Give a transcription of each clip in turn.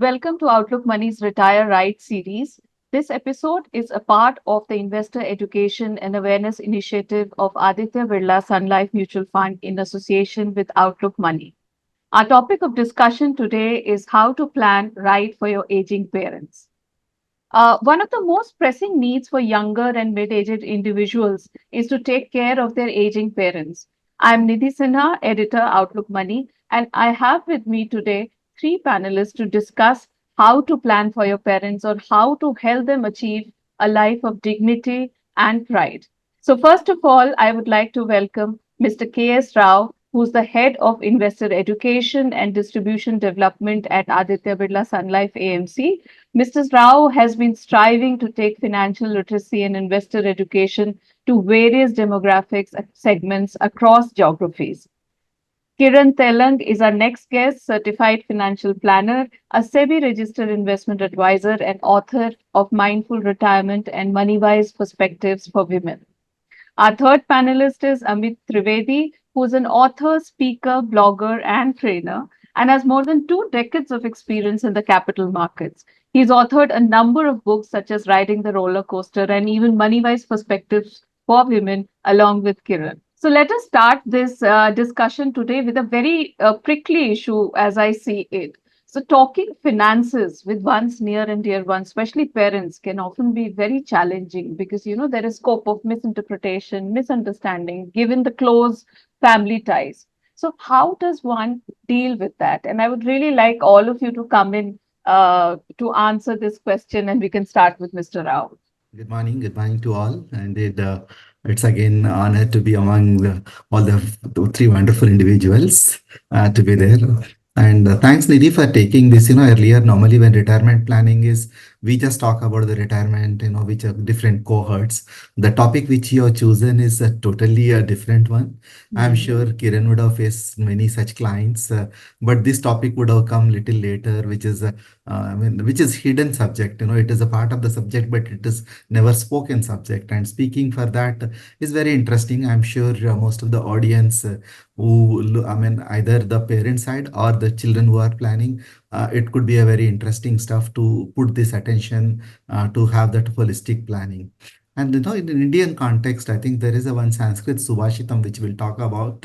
Welcome to Outlook Money's Retire Right series. This episode is a part of the Investor Education and Awareness Initiative of Aditya Birla Sun Life Mutual Fund in association with Outlook Money. Our topic of discussion today is how to plan right for your aging parents. One of the most pressing needs for younger and mid aged individuals is to take care of their aging parents. I'm Nidhi Sinha, editor, Outlook Money, and I have with me today three panelists to discuss how to plan for your parents or how to help them achieve a life of dignity and pride. So, first of all, I would like to welcome Mr. K.S. Rao, who's the head of investor education and distribution development at Aditya Birla Sun Life AMC. Mr. Rao has been striving to take financial literacy and investor education to various demographics segments across geographies. Kiran Telang is our next guest, certified financial planner, a SEBI registered investment advisor, and author of Mindful Retirement and Money-Wise Perspectives for Women. Our third panelist is Amit Trivedi, who's an author, speaker, blogger, and trainer, and has more than 2 decades of experience in the capital markets. He's authored a number of books such as Riding the Roller Coaster and even Money Wise Perspectives for Women, along with Kiran. So let us start this discussion today with a very prickly issue as I see it. So, talking finances with one's near and dear ones, especially parents, can often be very challenging because there is scope of misinterpretation, misunderstanding, given the close family ties. So, how does one deal with that? And I would really like all of you to come in to answer this question, and we can start with Mr. Rao. Good morning to all. It's again honor to be among all the three wonderful individuals to be there. And thanks, Nidhi, for taking this. Earlier, normally when retirement planning is, we just talk about the retirement, which are different cohorts. The topic which you have chosen is a totally a different one. I'm Hmm. sure Kiran would have faced many such clients, but this topic would have come little later, which is hidden subject. It is a part of the subject, but it is never spoken subject, and speaking for that is very interesting. I'm sure most of the audience either the parent side or the children who are planning, it could be a very interesting stuff to put this attention to have that holistic planning. And in an Indian context, I think there is a one Sanskrit Subhashitam which will talk about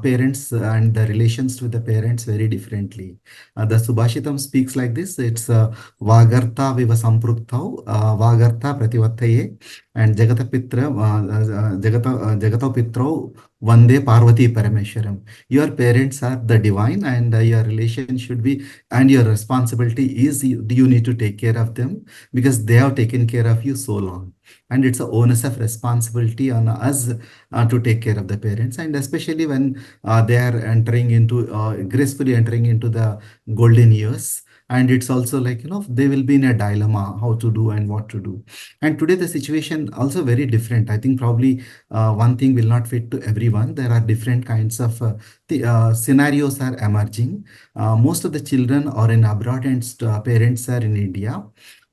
parents and the relations with the parents very differently. The Subhashitam speaks like this. It's Vagartha viva samprukthau, Vagartha prativattaye, and Jagata Pitrau Vande Parvati Parameshwaram. Your parents are the divine, and your relation should be, and your responsibility is you need to take care of them because they have taken care of you so long. And it's a onus of responsibility on us to take care of the parents, and especially when they are entering into gracefully entering into the golden years. And it's also like, they will be in a dilemma how to do and what to do. And today the situation also very different. I think probably one thing will not fit to everyone. There are different kinds of scenarios are emerging. Most of the children are in abroad, and parents are in India.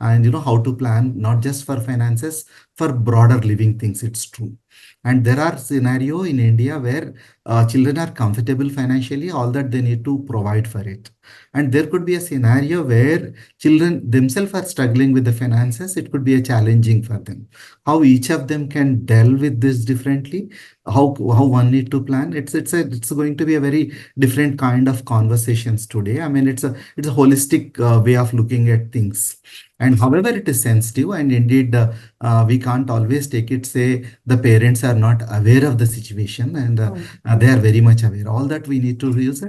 And how to plan not just for finances, for broader living things. It's true. And there are scenario in India where children are comfortable financially, all that they need to provide for it. And there could be a scenario where children themselves are struggling with the finances. It could be a challenging for them. How each of them can deal with this differently, how one need to plan. It's going to be a very different kind of conversations today. I mean, it's a holistic way of looking at things. And however, it is sensitive, and indeed, we can't always take it, say the parents are not aware of the situation, and they are very much aware. All that we need to use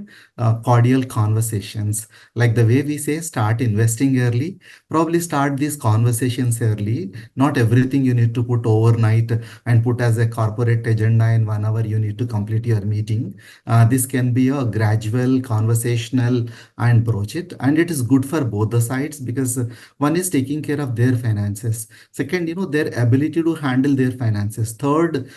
cordial conversations. Like the way we say, start investing early, probably start these conversations early. Not everything you need to put overnight and put as a corporate agenda in 1 hour, you need to complete your meeting. This can be a gradual, conversational, and broach it. And it is good for both the sides because one is taking care of their finances. Second, their ability to handle their finances. Third,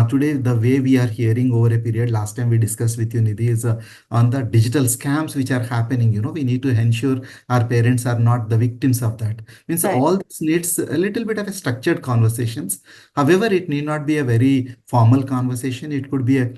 today, the way we are hearing over a period, last time we discussed with you, Nidhi, is on the digital scams which are happening. We need to ensure our parents are not the victims of that. Means Right. all this needs a little bit of a structured conversations. However, it need not be a very formal conversation. It could be a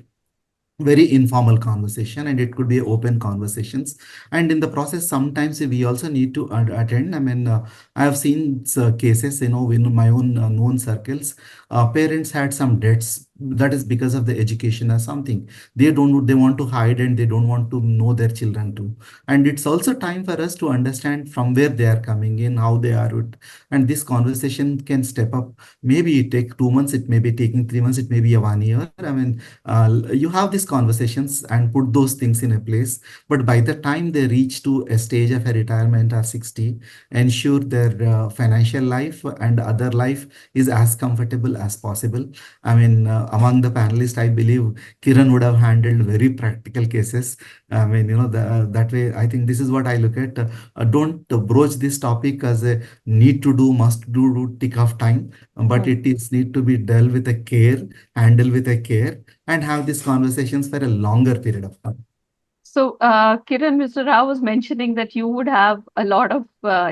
very informal conversation, and it could be open conversations. And in the process, sometimes we also need to attend, I mean, I have seen cases, in my own known circles. Parents had some debts, that is because of the education or something. They want to hide, and they don't want to know their children too. And it's also time for us to understand from where they are coming in, how they are with, and this conversation can step up. Maybe it take 2 months, it may be taking 3 months, it may be a 1 year. I mean, you have these conversations and put those things in a place, but by the time they reach to a stage of a retirement or 60, ensure their financial life and other life is as comfortable as possible. I mean, among the panelists, I believe Kiran would have handled very practical cases. I mean, that way, I think this is what I look at. Don't broach this topic as a need to do, must do tick of time, but Hmm. it is need to be dealt with a care, handle with a care, and have these conversations for a longer period of time. So, Kiran, Mr. Rao was mentioning that you would have a lot of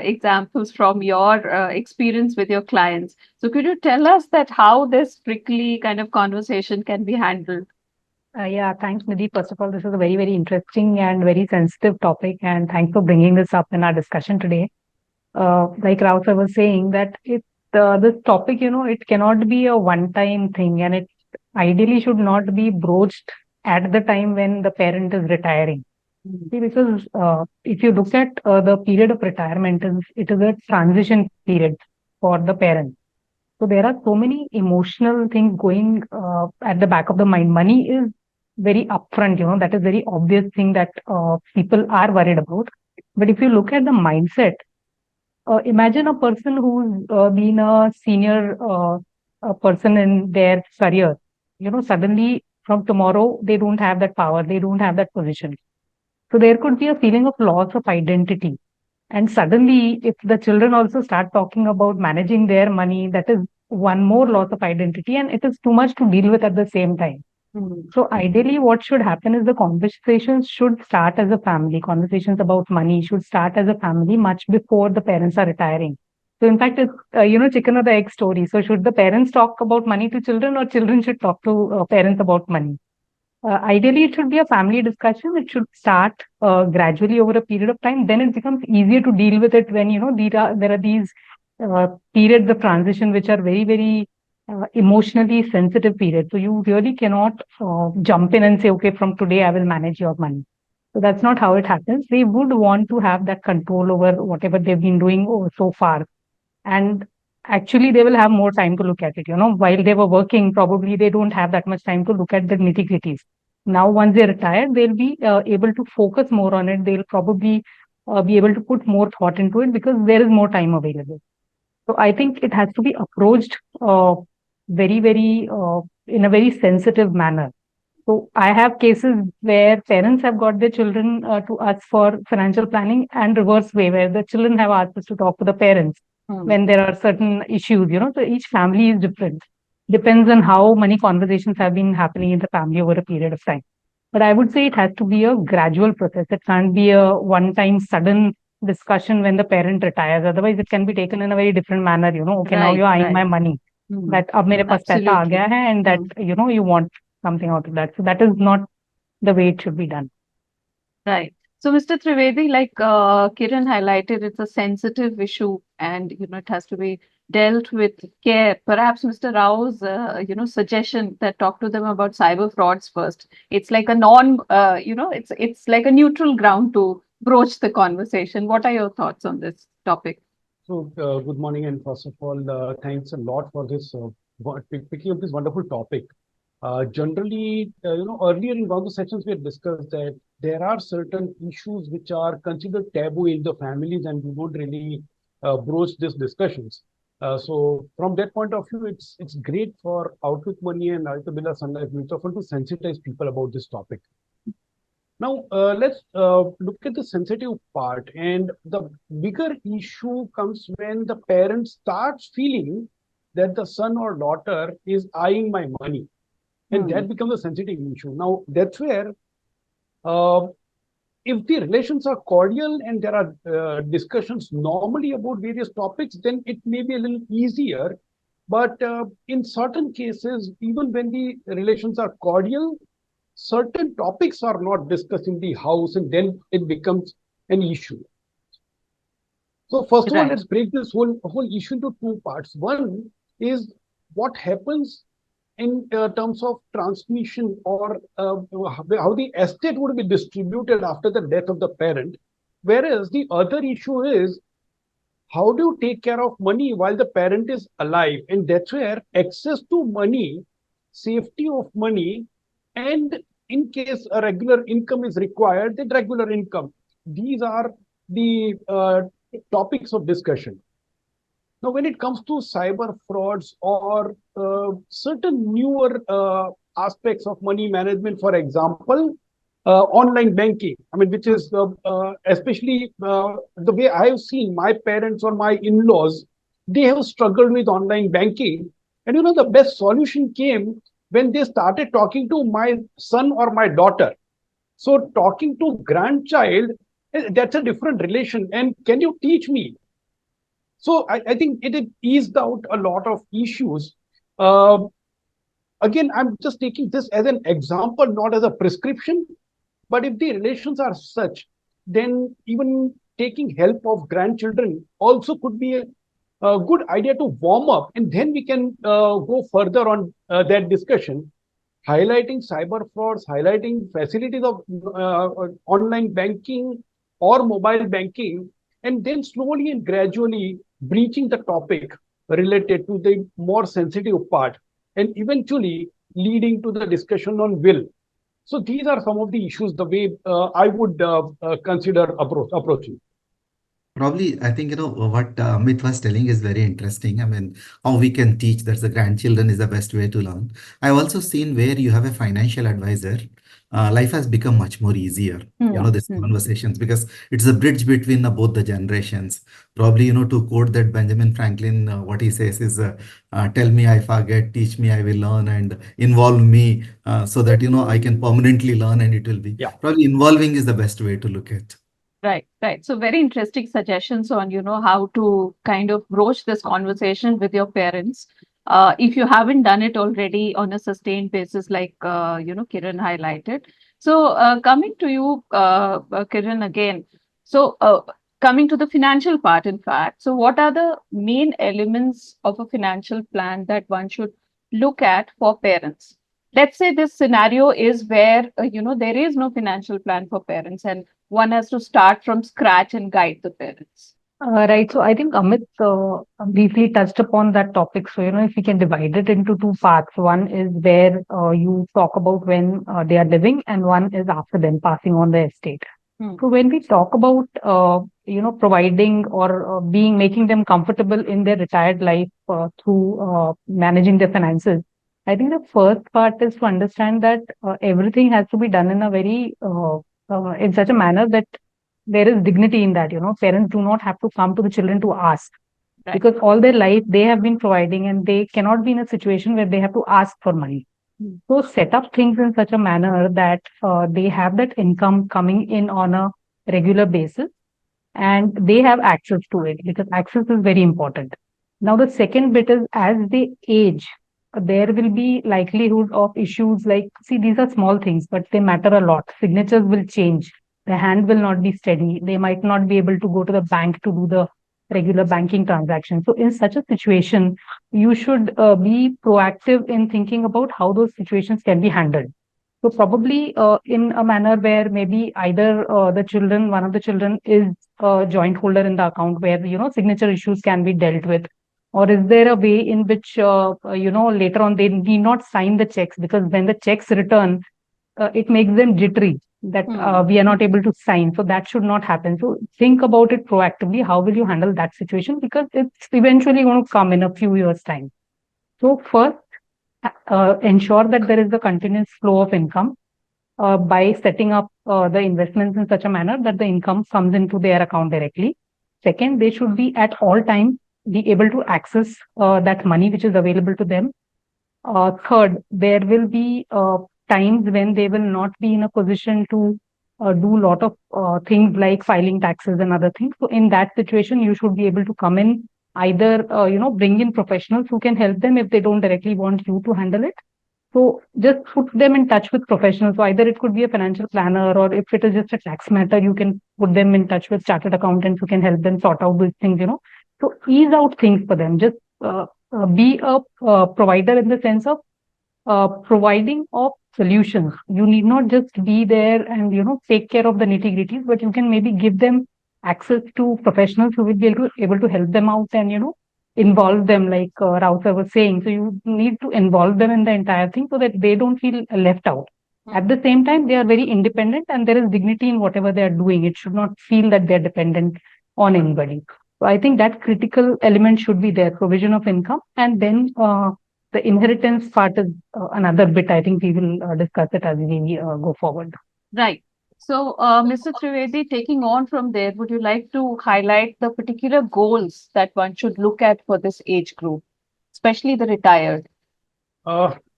examples from your experience with your clients. So, could you tell us that how this prickly kind of conversation can be handled? Yeah, thanks, Nidhi. First of all, this is a very, very interesting and very sensitive topic, and thanks for bringing this up in our discussion today. Like Rao sir was saying, that this topic, it cannot be a one-time thing, and it ideally should not be broached at the time when the parent is retiring. Mm. See, because if you look at the period of retirement, it is a transition period for the parent. So there are so many emotional things going at the back of the mind. Money is very upfront, that is very obvious thing that people are worried about. But if you look at the mindset, imagine a person who's been a senior a person in their career. Suddenly from tomorrow they don't have that power, they don't have that position. So there could be a feeling of loss of identity. And suddenly, if the children also start talking about managing their money, that is one more loss of identity, and it is too much to deal with at the same time. Mm. So, ideally, what should happen is the conversations should start as a family. Conversations about money should start as a family much before the parents are retiring. So, in fact, it's chicken or the egg story. So, should the parents talk about money to children, or children should talk to parents about money? Ideally, it should be a family discussion. It should start gradually over a period of time. Then it becomes easier to deal with it when there are these periods of transition which are very, very emotionally sensitive periods. So you really cannot jump in and say, okay, from today I will manage your money. So that's not how it happens. They would want to have that control over whatever they've been doing so far, and actually they will have more time to look at it. While they were working, probably they don't have that much time to look at the nitty gritties. Now once they're retired, they'll be able to focus more on it. They'll probably be able to put more thought into it because there is more time available. So I think it has to be approached very, very in a very sensitive manner. So I have cases where parents have got their children to us for financial planning, and reverse way, where the children have asked us to talk to the parents Mm. when there are certain issues. So each family is different. Depends on how many conversations have been happening in the family over a period of time. But I would say it has to be a gradual process. It can't be a one-time sudden discussion when the parent retires. Otherwise, it can be taken in a very different manner. Okay, now Right, you're eyeing right. my money. Mm. That अब मेरे पास पैसा आ Absolutely. गया है, and that Mm. you want something out of that. So that is not the way it should be done. Right. So, Mr. Trivedi, like Kiran highlighted, it's a sensitive issue, and it has to be dealt with care. Perhaps Mr. Rao's suggestion that talk to them about cyber frauds first. It's like a it's like a neutral ground to broach the conversation. What are your thoughts on this topic? So, good morning, and first of all, thanks a lot for this picking up this wonderful topic. Generally, earlier in one of the sessions we had discussed that there are certain issues which are considered taboo in the families, and we would really broach these discussions. So, from that point of view, it's great for Outlook Money and Aditya Birla Sun Life Mutual Fund to sensitize people about this topic. Now, let's look at the sensitive part. And the bigger issue comes when the parent starts feeling that the son or daughter is eyeing my money. And Hmm. that becomes a sensitive issue. Now, that's where, uh, if the relations are cordial and there are discussions normally about various topics, then it may be a little easier. But in certain cases, even when the relations are cordial, certain topics are not discussed in the house, and then it becomes an issue. So first of all, Right. let's break this whole issue into two parts. One is what happens in terms of transmission, or how the estate would be distributed after the death of the parent. Whereas the other issue is, how do you take care of money while the parent is alive? And that's where access to money, safety of money, and in case a regular income is required, then regular income. These are the topics of discussion. Now, when it comes to cyber frauds or certain newer aspects of money management, for example, online banking, I mean, which is especially the way I have seen my parents or my in-laws, they have struggled with online banking. And the best solution came when they started talking to my son or my daughter. So talking to grandchild, that's a different relation. And can you teach me? So I think it eased out a lot of issues. Uh, Again, I'm just taking this as an example, not as a prescription. But if the relations are such, then even taking help of grandchildren also could be a good idea to warm up. And then we can go further on that discussion, highlighting cyber frauds, highlighting facilities of online banking or mobile banking, and then slowly and gradually breaching the topic related to the more sensitive part, and eventually leading to the discussion on will. So these are some of the issues, the way I would consider approaching. Probably, I think, what Amit was telling is very interesting. I mean, how we can teach that the grandchildren is the best way to learn. I've also seen where you have a financial advisor. Life has become much more easier, these conversations, because it's a bridge between both the generations. Probably, to quote that Benjamin Franklin, what he says is, tell me I forget, teach me I will learn, and involve me so that, I can permanently learn, and it will be Yeah. probably involving is the best way to look at. Right, right. So very interesting suggestions on, how to kind of broach this conversation with your parents. If you haven't done it already on a sustained basis, like, Kiran highlighted. So coming to you, Kiran, again. So coming to the financial part, in fact. So what are the main elements of a financial plan that one should look at for parents? Let's say this scenario is where, there is no financial plan for parents, and one has to start from scratch and guide the parents. Right. So I think Amit briefly touched upon that topic. So, if we can divide it into two parts, one is where you talk about when they are living, and one is after them passing on the estate. So when we talk about, providing or making them comfortable in their retired life through managing their finances, I think the first part is to understand that everything has to be done in a very, in such a manner that there is dignity in that. Parents do not have to come to the children to ask, Right. because all their life they have been providing, and they cannot be in a situation where they have to ask for money. So set up things in such a manner that they have that income coming in on a regular basis, and they have access to it, because access is very important. Now, the second bit is, as they age, there will be likelihood of issues like, see, these are small things, but they matter a lot. Signatures will change. The hand will not be steady. They might not be able to go to the bank to do the regular banking transaction. So in such a situation, you should be proactive in thinking about how those situations can be handled. So probably in a manner where maybe either one of the children is a joint holder in the account, where, signature issues can be dealt with. Or is there a way in which, later on they need not sign the checks, because when the checks return, it makes them jittery that we are not able to sign. So that should not happen. So think about it proactively. How will you handle that situation? Because it's eventually going to come in a few years' time. So first, ensure that there is a continuous flow of income by setting up the investments in such a manner that the income comes into their account directly. Second, they should be at all times be able to access that money which is available to them. Third, there will be times when they will not be in a position to do a lot of things like filing taxes and other things. So in that situation, you should be able to come in, either bring in professionals who can help them if they don't directly want you to handle it, So just put them in touch with professionals. So either it could be a financial planner, or if it is just a tax matter, you can put them in touch with chartered accountants who can help them sort out these things, So ease out things for them. Just be a provider in the sense of providing of solutions. You need not just be there and take care of the nitty gritties, but you can maybe give them access to professionals who will be able to help them out, and involve them, like Rausa was saying. So you need to involve them in the entire thing so that they don't feel left out. At the same time, they are very independent and there is dignity in whatever they are doing. It should not feel that they're dependent on anybody. So I think that critical element should be there, provision of income, and then the inheritance part is another bit. I think we will discuss it as we go forward. Right. So, Mr. Trivedi, taking on from there, would you like to highlight the particular goals that one should look at for this age group, especially the retired?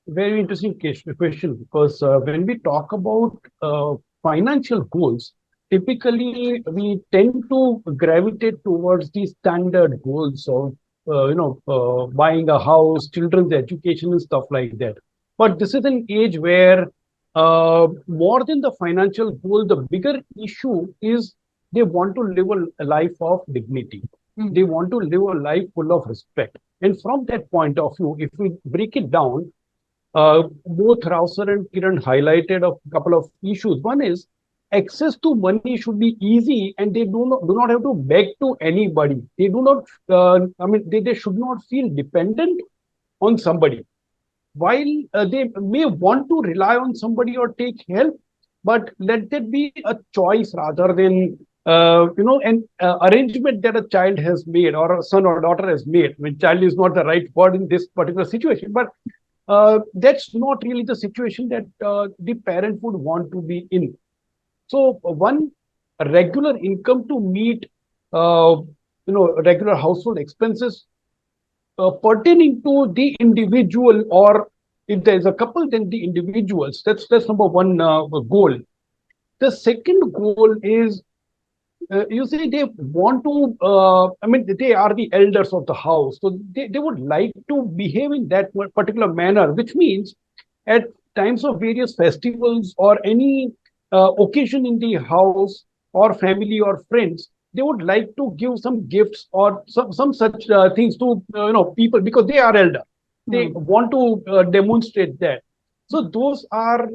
Very interesting question, because when we talk about financial goals, typically we tend to gravitate towards the standard goals of buying a house, children's education, and stuff like that. But this is an age where more than the financial goal, the bigger issue is they want to live a life of dignity. They want to live a life full of respect. And from that point of view, if we break it down, both Rausar and Kiran highlighted a couple of issues. One is access to money should be easy, and they do not have to beg to anybody. They do not, they should not feel dependent on somebody. While they may want to rely on somebody or take help, but let that be a choice rather than an arrangement that a child has made or a son or daughter has made. I mean, child is not the right word in this particular situation, but that's not really the situation that the parent would want to be in. So one, regular income to meet regular household expenses pertaining to the individual, or if there is a couple, then the individuals. That's number one goal. The second goal is, you say they want to, they are the elders of the house. So they would like to behave in that particular manner, which means at times of various festivals or any occasion in the house or family or friends, they would like to give some gifts or some such things to people, because they are elder. They want to demonstrate that. So those are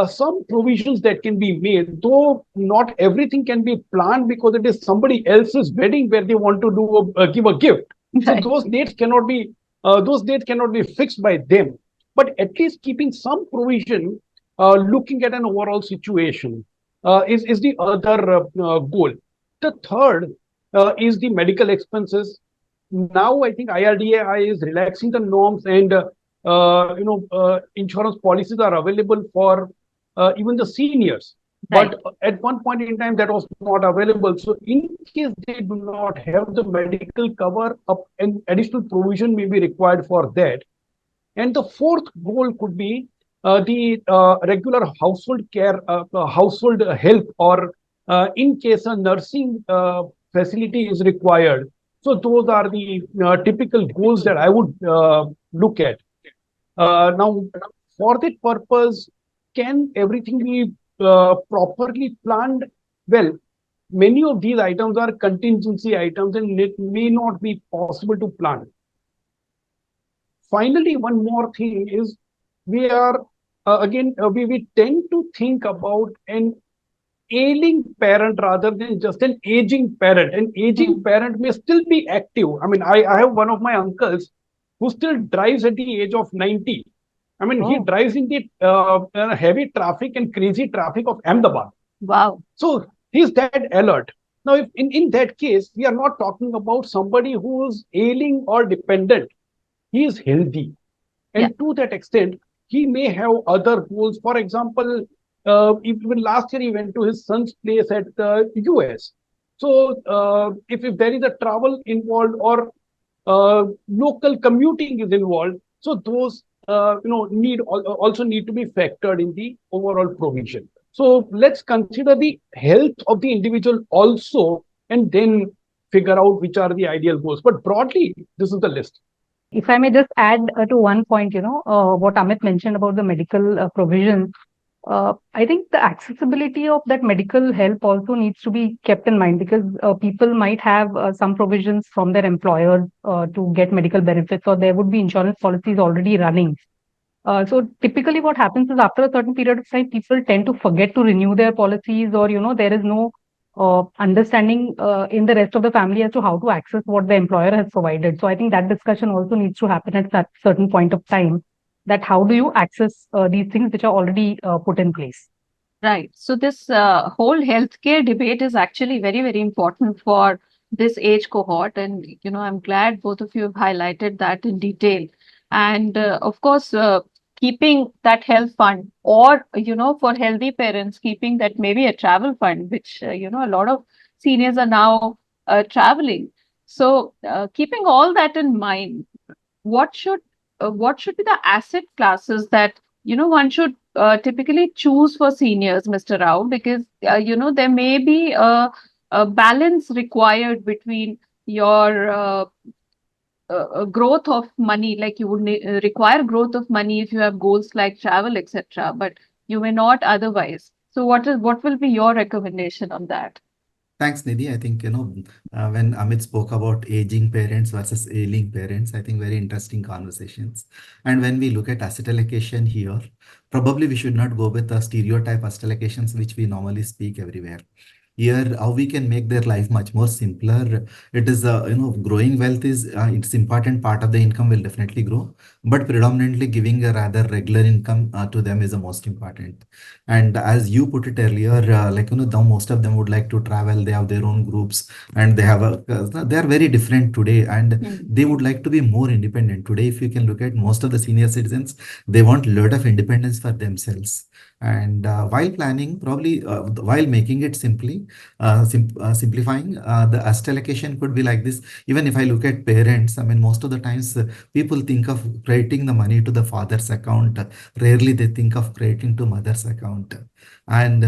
some provisions that can be made, though not everything can be planned, because it is somebody else's wedding where they want to give a gift. So those dates cannot be fixed by them. But at least keeping some provision, looking at an overall situation, is the other goal. The third is the medical expenses. Now I think IRDAI is relaxing the norms, and insurance policies are available for even the seniors. Right. But at one point in time, that was not available. So in case they do not have the medical cover, an additional provision may be required for that. And the fourth goal could be the regular household care, household help, or in case a nursing facility is required. So those are the typical goals that I would look at. Now, for that purpose, can everything be properly planned? Well, many of these items are contingency items, and it may not be possible to plan. Finally, one more thing is, we are we tend to think about an ailing parent rather than just an aging parent. An aging parent may still be active. I mean, I have one of my uncles who still drives at the age of 90. I mean, he drives in the heavy traffic and crazy traffic of Ahmedabad. Wow. So he's that alert. Now, if in that case, we are not talking about somebody who's ailing or dependent. He is healthy. And to that extent, he may have other goals. For example, even last year, he went to his son's place at the US. So if there is a travel involved, or local commuting is involved, so those also need to be factored in the overall provision. So let's consider the health of the individual also, and then figure out which are the ideal goals. But broadly, this is the list. If I may just add to one point, what Amit mentioned about the medical provision, I think the accessibility of that medical help also needs to be kept in mind, because people might have some provisions from their employers to get medical benefits, or there would be insurance policies already running. So typically what happens is, after a certain period of time, people tend to forget to renew their policies, or, there is no understanding in the rest of the family as to how to access what the employer has provided. So I think that discussion also needs to happen at that certain point of time, that how do you access these things which are already put in place. Right. So this whole healthcare debate is actually very, very important for this age cohort. And, I'm glad both of you have highlighted that in detail. And of course, keeping that health fund, or, for healthy parents, keeping that maybe a travel fund, which, a lot of seniors are now traveling. So keeping all that in mind, what should what should be the asset classes that one should typically choose for seniors, Mr. Rao? Because there may be a balance required between your growth of money, like you would require growth of money if you have goals like travel, etc., but you may not otherwise. So what will be your recommendation on that? Thanks, Nidhi. I think, when Amit spoke about aging parents versus ailing parents, I think very interesting conversations. And when we look at asset allocation here, probably we should not go with the stereotype asset allocations which we normally speak everywhere. Here, how we can make their life much more simpler. It is, growing wealth is, it's important part of the income will definitely grow, but predominantly giving a rather regular income to them is the most important. And as you put it earlier, now most of them would like to travel. They have their own groups, and they have they are very different today, and Hmm. they would like to be more independent today. If you can look at most of the senior citizens, they want a lot of independence for themselves. And while planning, probably while making it simplifying, the asset allocation could be like this. Even if I look at parents, I mean, most of the times people think of crediting the money to the father's account. Rarely they think of crediting to mother's account. And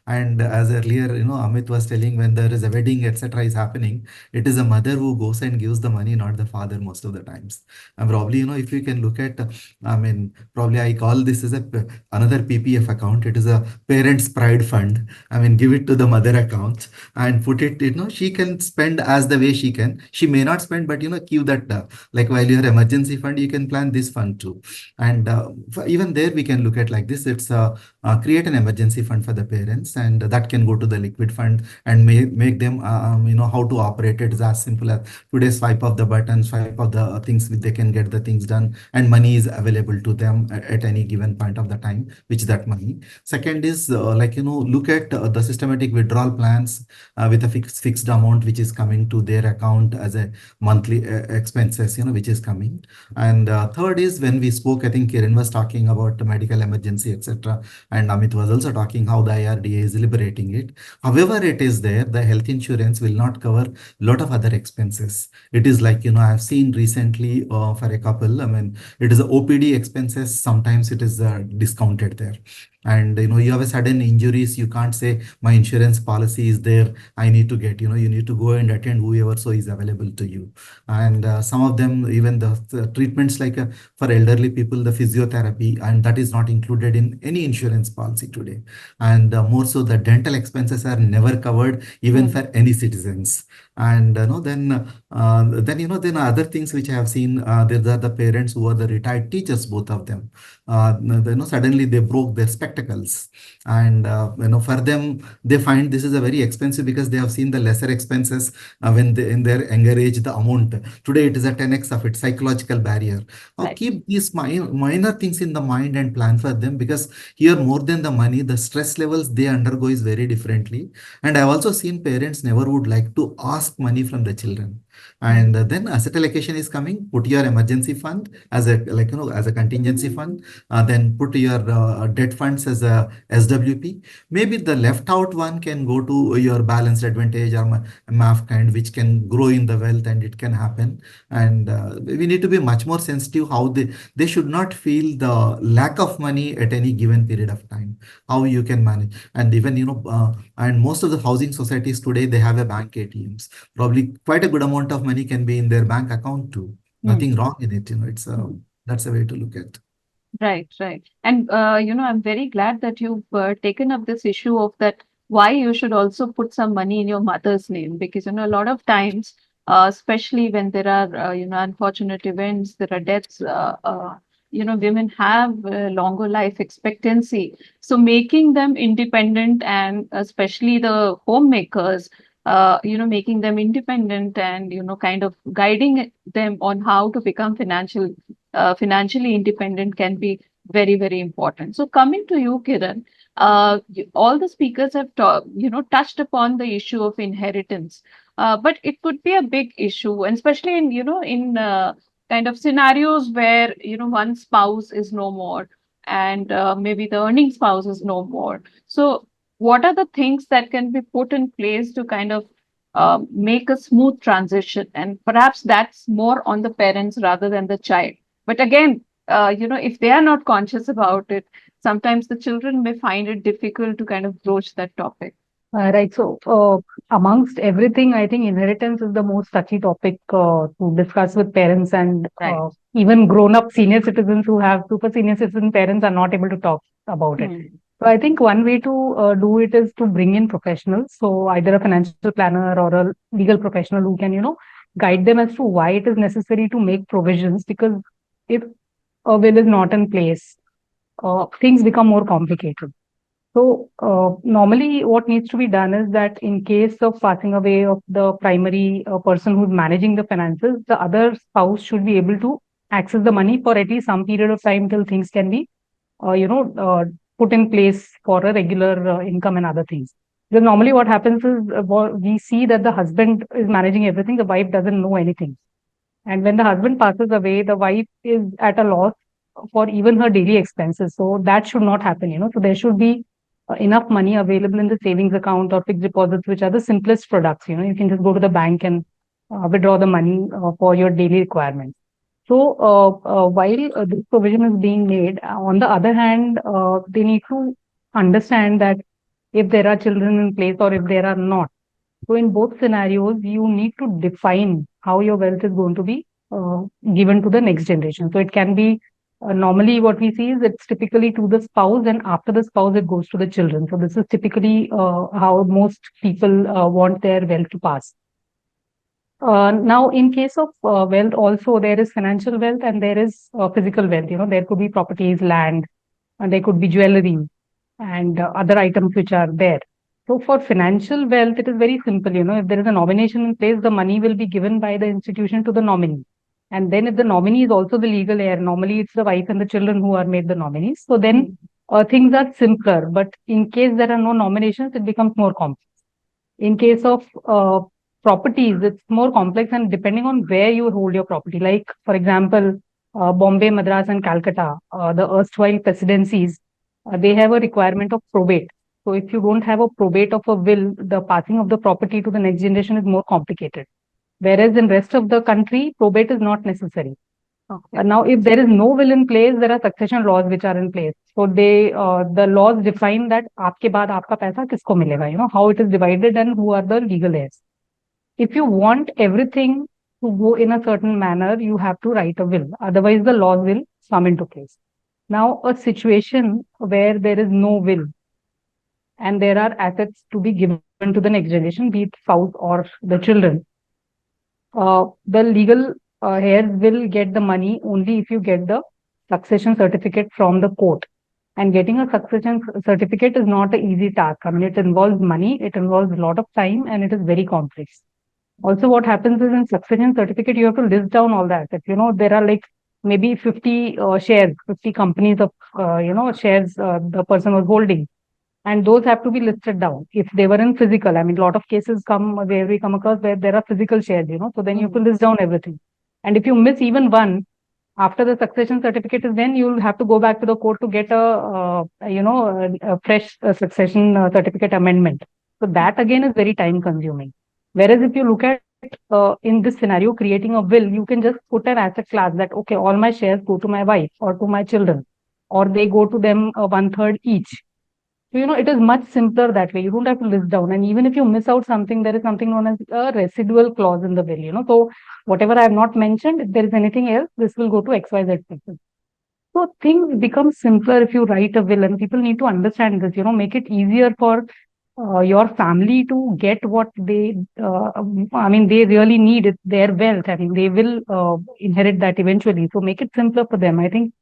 and as earlier, Amit was telling, when there is a wedding, etc., is happening, it is a mother who goes and gives the money, not the father, most of the times. And probably, if you can look at, I mean, probably I call this as another PPF account. It is a parents' pride fund. I mean, give it to the mother account and put it, she can spend as the way she can. She may not spend, but, keep that, like while your emergency fund, you can plan this fund too. And even there, we can look at like this. It's create an emergency fund for the parents, and that can go to the liquid fund and make them, how to operate it is as simple as today, swipe of the button, swipe of the things, they can get the things done, and money is available to them at any given point of the time, which that money. Second is, look at the systematic withdrawal plans with a fixed amount which is coming to their account as a monthly expenses, which is coming. And third is, when we spoke, I think Kiran was talking about the medical emergency, etc., and Amit was also talking how the IRDA is liberating it. However, it is there, the health insurance will not cover a lot of other expenses. It is like, I've seen recently for a couple, I mean, it is a OPD expenses. Sometimes it is discounted there. And, you have a sudden injuries. You can't say my insurance policy is there. I need to get, you need to go and attend whoever so is available to you. And some of them, even the treatments like for elderly people, the physiotherapy, and that is not included in any insurance policy today. And more so, the dental expenses are never covered even Hmm. for any citizens. And no, then other things which I have seen, there are the parents who are the retired teachers, both of them. Suddenly they broke their spectacles, and for them, they find this is a very expensive, because they have seen the lesser expenses when they in their younger age, the amount today it is a 10x of its psychological barrier. Now Right. keep these minor things in the mind and plan for them, because here, more than the money, the stress levels they undergo is very differently. And I've also seen parents never would like to ask money from the children. Hmm. And then asset allocation is coming. Put your emergency fund as a, as a contingency fund. Then put your debt funds as a SWP. Maybe the left out one can go to your balanced advantage or MAF kind, which can grow in the wealth, and it can happen. And we need to be much more sensitive how they should not feel the lack of money at any given period of time. How you can manage. And even, and most of the housing societies today, they have a bank ATMs. Probably quite a good amount of money can be in their bank account too. Hmm. Nothing wrong in it, it's that's a way to look at. Right, right. And I'm very glad that you've taken up this issue of that why you should also put some money in your mother's name, because a lot of times, especially when there are unfortunate events, there are deaths. Women have longer life expectancy, so making them independent, and especially the homemakers, making them independent and kind of guiding them on how to become financially independent can be very, very important. So coming to you, Kiran, all the speakers have touched upon the issue of inheritance, but it could be a big issue, and especially in kind of scenarios where one spouse is no more, and maybe the earning spouse is no more. So what are the things that can be put in place to kind of make a smooth transition? And perhaps that's more on the parents rather than the child. But again, if they are not conscious about it, sometimes the children may find it difficult to kind of broach that topic. Right. So, amongst everything, I think inheritance is the most touchy topic to discuss with parents, and Right. even grown-up senior citizens who have super senior citizen parents are not able to talk about it. Hmm. So, I think one way to do it is to bring in professionals. So, either a financial planner or a legal professional who can, guide them as to why it is necessary to make provisions. Because if a will is not in place, things become more complicated. So, normally, what needs to be done is that in case of passing away of the primary person who's managing the finances, the other spouse should be able to access the money for at least some period of time till things can be, uh, you know, uh, put in place for a regular income and other things. Because normally, what happens is we see that the husband is managing everything, the wife doesn't know anything. And when the husband passes away, the wife is at a loss for even her daily expenses. So that should not happen. So there should be enough money available in the savings account or fixed deposits, which are the simplest products. You can just go to the bank and withdraw the money for your daily requirements. So while this provision is being made, on the other hand, they need to understand that if there are children in place or if there are not. So in both scenarios, you need to define how your wealth is going to be uh, given to the next generation. So it can be normally what we see is it's typically to the spouse, and after the spouse, it goes to the children. So this is typically how most people want their wealth to pass. Now, in case of wealth, also there is financial wealth and there is physical wealth. There could be properties, land, and there could be jewelry and other items which are there. So for financial wealth, it is very simple. If there is a nomination in place, the money will be given by the institution to the nominee. And then if the nominee is also the legal heir, normally it's the wife and the children who are made the nominees. So then Hmm. things are simpler. But in case there are no nominations, it becomes more complex. In case of properties, it's more complex, and depending on where you hold your property. Like, for example, Bombay, Madras, and Calcutta, the erstwhile presidencies, they have a requirement of probate. So if you don't have a probate of a will, the passing of the property to the next generation is more complicated. Whereas in rest of the country, probate is not necessary. Okay. Now, if there is no will in place, there are succession laws which are in place. So the laws define that आपके बाद आपका पैसा किसको मिलेगा, how it is divided and who are the legal heirs. If you want everything to go in a certain manner, you have to write a will. Otherwise, the laws will come into place. Now, a situation where there is no will and there are assets to be given to the next generation, be it spouse or the children, the legal heirs will get the money only if you get the succession certificate from the court. And getting a succession certificate is not an easy task. I mean, it involves money, it involves a lot of time, and it is very complex. Also, what happens is in succession certificate, you have to list down all the assets. There are like maybe 50 shares, 50 companies of, shares the person was holding, and those have to be listed down if they were in physical. I mean, a lot of cases come where we come across where there are physical shares, so then you have to Hmm. list down everything. And if you miss even one, after the succession certificate is then you'll have to go back to the court to get a fresh succession certificate amendment. So that again is very time consuming. Whereas if you look at in this scenario, creating a will, you can just put an asset class that, okay, all my shares go to my wife or to my children, or they go to them one third each. So, it is much simpler that way. You don't have to list down. And even if you miss out something, there is something known as a residual clause in the will. So whatever I have not mentioned, if there is anything else, this will go to XYZ person. So things become simpler if you write a will, and people need to understand this, make it easier for your family to get what they really need. It's their wealth. I mean, they will inherit that eventually. So make it simpler for them. I think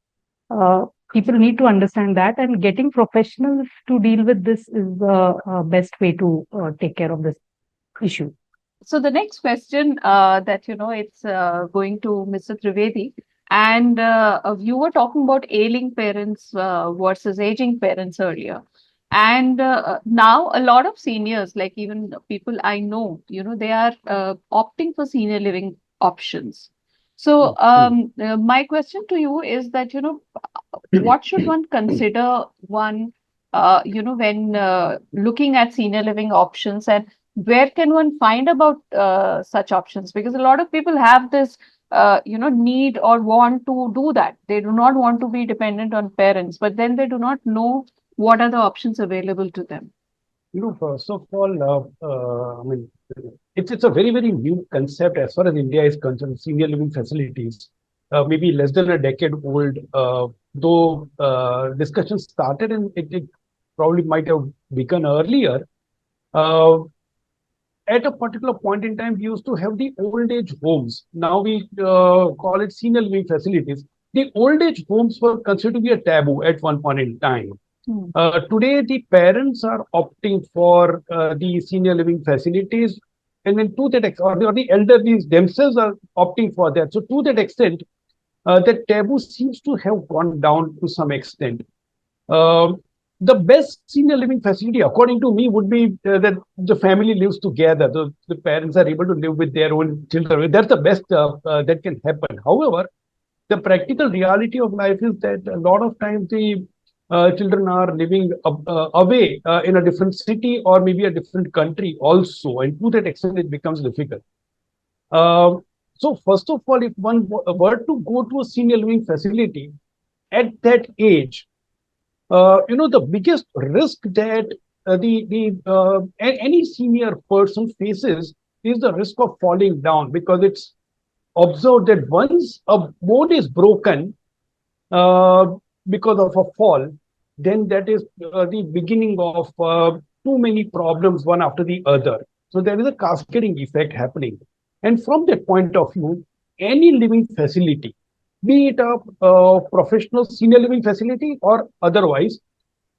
uh, people need to understand that, and getting professionals to deal with this is the best way to take care of this issue. So the next question that it's going to Mr. Trivedi, and you were talking about ailing parents versus aging parents earlier, and now a lot of seniors, like even people I know, they are opting for senior living options. So my question to you is that what should one consider when looking at senior living options, and where can one find about such options? Because a lot of people have this, need or want to do that. They do not want to be dependent on parents, but then they do not know what are the options available to them. First of all, I mean, it's a very, very new concept as far as India is concerned. Senior living facilities, maybe less than a decade old, though discussions started and it probably might have begun earlier. Uh, at a particular point in time, we used to have the old age homes. Now we call it senior living facilities. The old age homes were considered to be a taboo at one point in time. Today, the parents are opting for the senior living facilities, and then to that extent, or the elderly themselves are opting for that. So, to that extent, the taboo seems to have gone down to some extent. Um the best senior living facility, according to me, would be that the family lives together. The parents are able to live with their own children. That's the best that can happen. However, the practical reality of life is that a lot of times the children are living away in a different city or maybe a different country also, and to that extent it becomes difficult. Um so first of all, if one were to go to a senior living facility at that age, the biggest risk that any senior person faces is the risk of falling down, because it's observed that once a bone is broken uh, because of a fall, then that is the beginning of too many problems, one after the other. So there is a cascading effect happening. And from that point of view, any living facility, be it a professional senior living facility or otherwise,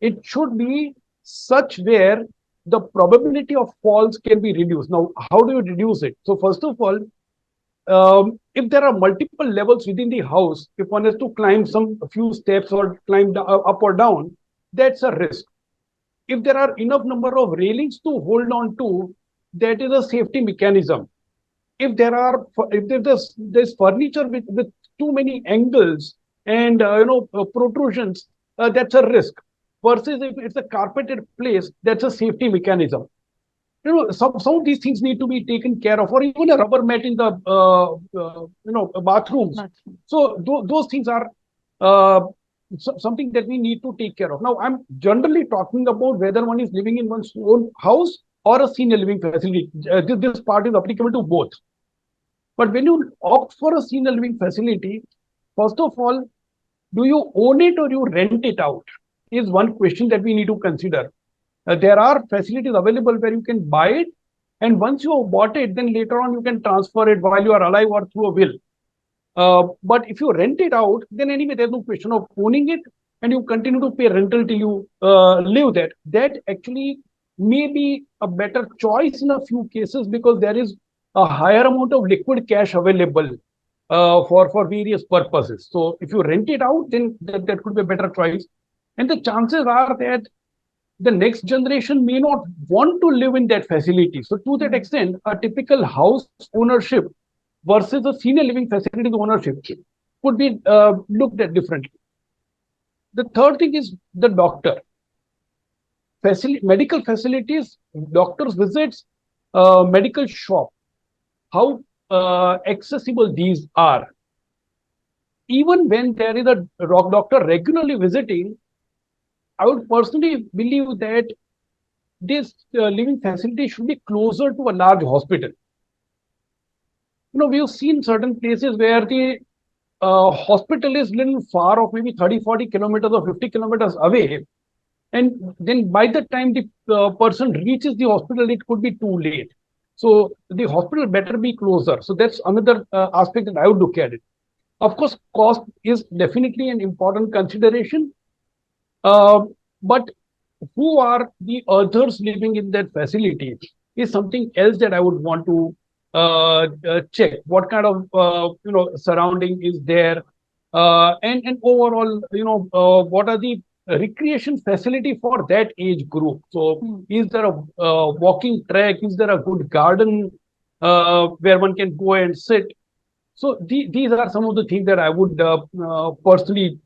it should be such where the probability of falls can be reduced. Now, how do you reduce it? So first of all, if there are multiple levels within the house, if one has to climb some few steps or climb up or down, that's a risk. If there are enough number of railings to hold on to, that is a safety mechanism. If there's furniture with too many angles and protrusions, that's a risk. Versus if it's a carpeted place, that's a safety mechanism. Some of these things need to be taken care of, or even a rubber mat in the bathrooms. So those things are uh, something that we need to take care of. Now, I'm generally talking about whether one is living in one's own house or a senior living facility. This part is applicable to both. But when you opt for a senior living facility, first of all, do you own it or you rent it out? Is one question that we need to consider. There are facilities available where you can buy it, and once you have bought it, then later on you can transfer it while you are alive or through a will. But if you rent it out, then anyway, there's no question of owning it, and you continue to pay rental till you live there. That actually may be a better choice in a few cases, because there is a higher amount of liquid cash available for various purposes. So if you rent it out, then that could be a better choice. And the chances are that the next generation may not want to live in that facility. So to that extent, a typical house ownership versus a senior living facility ownership could be looked at differently. The third thing is the doctor. Medical facilities, doctors' visits, medical shop, how accessible these are. Even when there is a doctor regularly visiting, I would personally believe that this living facility should be closer to a large hospital. We've seen certain places where the hospital is little far off, maybe 30, 40 kilometers or 50 kilometers away. And then by the time the person reaches the hospital, it could be too late. So the hospital better be closer. So that's another aspect that I would look at it. Of course, cost is definitely an important consideration. Uh, but who are the others living in that facility is something else that I would want to check. What kind of surrounding is there, and overall, what are the recreation facility for that age group? So, is there a walking track? Is there a good garden where one can go and sit? So, these are some of the things that I would personally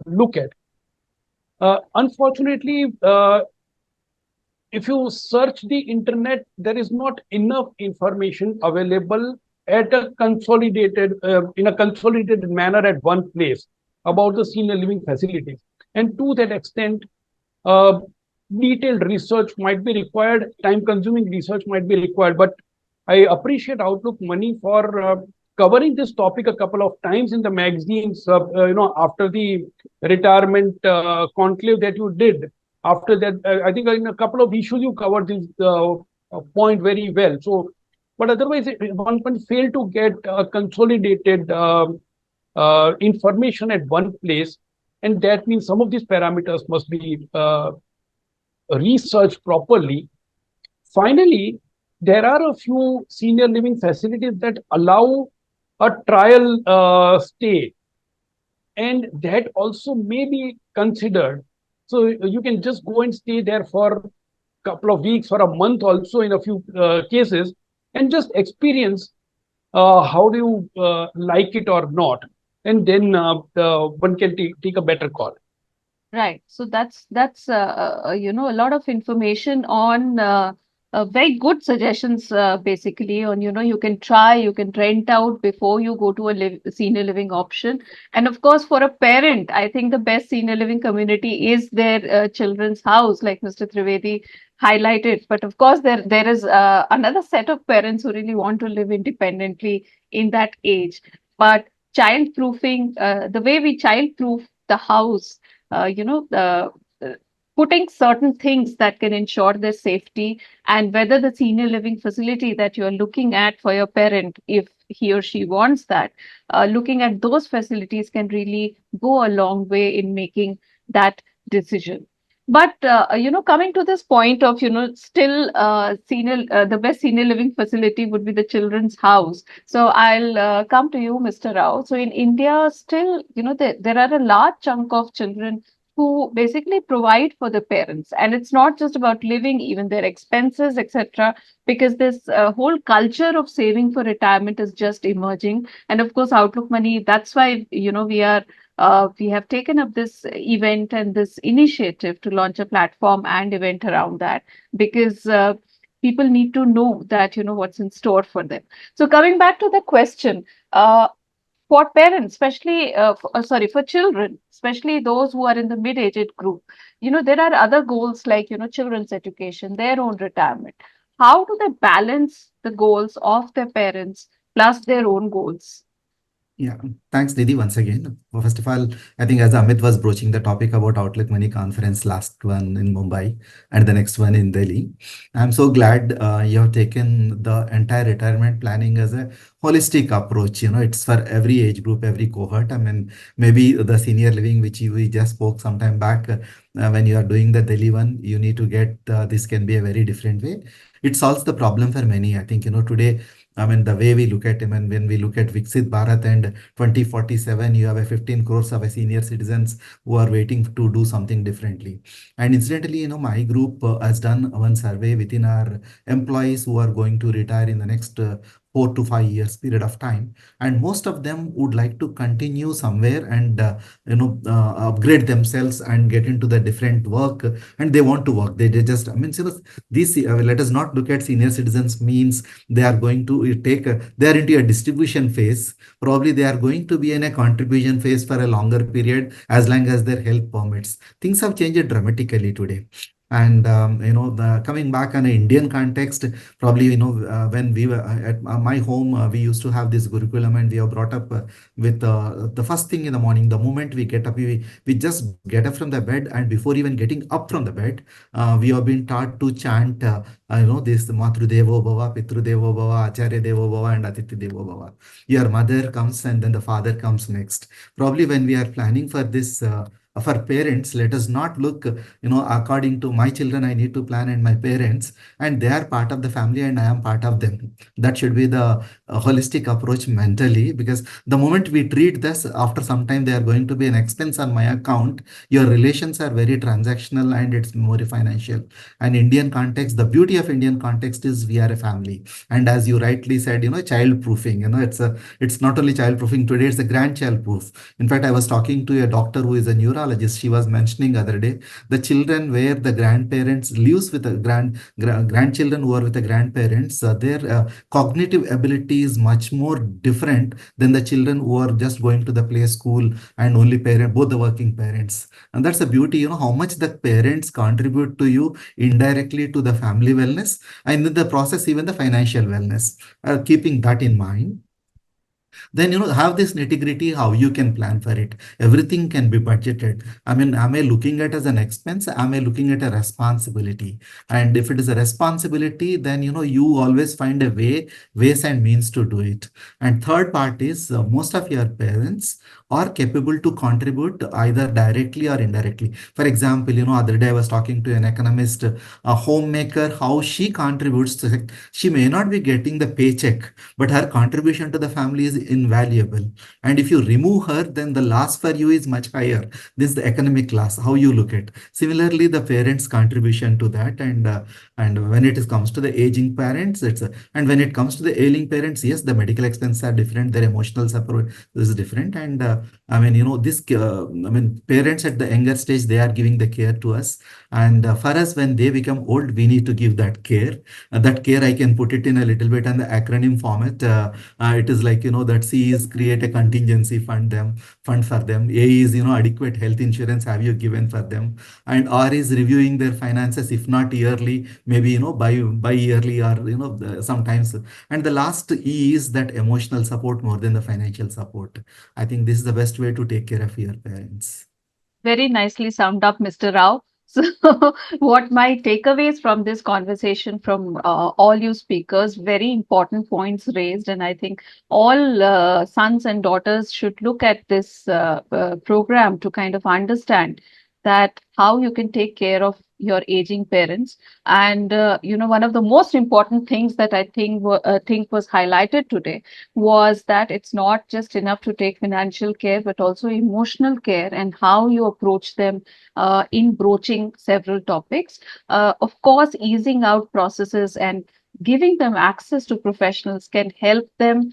look at. Unfortunately, if you search the internet, there is not enough information available at a consolidated in a consolidated manner at one place about the senior living facilities. And to that extent, uh, detailed research might be required, time-consuming research might be required. But I appreciate Outlook Money for covering this topic a couple of times in the magazines. After the retirement conclave that you did. After that, I think in a couple of issues you covered this point very well. So, but otherwise, one can fail to get consolidated information at one place, and that means some of these parameters must be researched properly. Finally, there are a few senior living facilities that allow a trial stay, and that also may be considered. So you can just go and stay there for a couple of weeks or a month also in a few cases, and just experience how do you like it or not, and then one can take a better call. Right. So that's a lot of information on very good suggestions basically on you can try, you can rent out before you go to a senior living option. And of course, for a parent, I think the best senior living community is their children's house, like Mr. Trivedi highlighted. But of course, there is another set of parents who really want to live independently in that age. But child proofing, the way we child proof the house, putting certain things that can ensure their safety, and whether the senior living facility that you're looking at for your parent, if he or she wants that, looking at those facilities can really go a long way in making that decision. But coming to this point of still the best senior living facility would be the children's house. So I'll come to you, Mr. Rao. So in India, still there are a large chunk of children who basically provide for the parents, and it's not just about living, even their expenses, etc. Because this whole culture of saving for retirement is just emerging. And of course, Outlook Money, that's why we have taken up this event and this initiative to launch a platform and event around that, because people need to know that what's in store for them. So coming back to the question, for parents, especially for children, especially those who are in the mid-aged group, there are other goals like children's education, their own retirement. How do they balance the goals of their parents plus their own goals? Yeah, thanks, Nidhi, once again. Well, first of all, I think as Amit was broaching the topic about Outlook Money conference, last one in Mumbai and the next one in Delhi, I'm so glad you have taken the entire retirement planning as a holistic approach. It's for every age group, every cohort. I mean, maybe the senior living, which we just spoke some time back, when you are doing the Delhi one, you need to get this can be a very different way. It solves the problem for many. I think, today, I mean, the way we look at him, and when we look at Viksit Bharat and 2047, you have a 15 crores of a senior citizens who are waiting to do something differently. And incidentally, my group has done one survey within our employees who are going to retire in the next 4 to 5 years period of time, and most of them would like to continue somewhere and upgrade themselves and get into the different work, and they want to work. They just, I mean, these let us not look at senior citizens means they are going to they are into a distribution phase. Probably they are going to be in a contribution phase for a longer period as long as their health permits. Things have changed dramatically today. And coming back on an Indian context, probably when we were at my home, we used to have this Gurukulam, and we are brought up with the first thing in the morning. The moment we get up, we just get up from the bed, and before even getting up from the bed, we have been taught to chant, this Matru Devo Bhava, Pitru Devo Bhava, Acharya Devo Bhava, and Atiti Devo Bhava. Your mother comes, and then the father comes next. Probably when we are planning for this. For parents, let us not look, according to my children, I need to plan, and my parents, and they are part of the family, and I am part of them. That should be the holistic approach mentally, because the moment we treat this, after some time, they are going to be an expense on my account. Your relations are very transactional, and it's more financial. And Indian context, the beauty of Indian context is we are a family. And as you rightly said, child proofing, it's not only child proofing today, it's a grandchild proof. In fact, I was talking to a doctor who is a neurologist. She was mentioning other day, the children where the grandparents lives with the grandchildren who are with the grandparents, their cognitive ability is much more different than the children who are just going to the play school and only parent, both the working parents. And that's the beauty, how much the parents contribute to you indirectly to the family wellness, and in the process, even the financial wellness. Keeping that in mind, then have this nitty-gritty how you can plan for it. Everything can be budgeted. I mean, am I looking at as an expense? Am I looking at a responsibility? And if it is a responsibility, then you always find a ways and means to do it. And third part is, most of your parents are capable to contribute either directly or indirectly. For example, other day I was talking to an economist, a homemaker, how she contributes to, she may not be getting the paycheck, but her contribution to the family is invaluable. And if you remove her, then the loss for you is much higher. This is the economic loss, how you look at. Similarly, the parents' contribution to that, and when it comes to the aging parents, and when it comes to the ailing parents, yes, the medical expenses are different, their emotional support is different, and I mean, parents at the younger stage, they are giving the care to us, and for us, when they become old, we need to give that care. That care, I can put it in a little bit on the acronym format. It is like, that C is create a contingency fund for them. A is, adequate health insurance have you given for them. And R is reviewing their finances, if not yearly, maybe, by yearly, or, sometimes. And the last E is that emotional support more than the financial support. I think this is the best way to take care of your parents. Very nicely summed up, Mr. Rao. So, what my takeaways from this conversation from all you speakers, very important points raised, and I think all sons and daughters should look at this program to kind of understand that how you can take care of your aging parents. And one of the most important things that I think was highlighted today was that it's not just enough to take financial care, but also emotional care and how you approach them in broaching several topics. Of course, easing out processes and giving them access to professionals can help them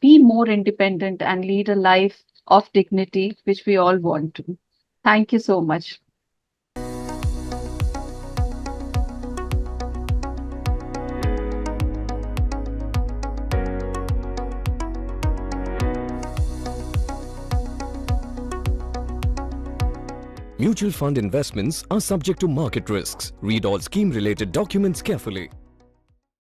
be more independent and lead a life of dignity, which we all want to. Thank you so much. Mutual fund investments are subject to market risks. Read all scheme-related documents carefully.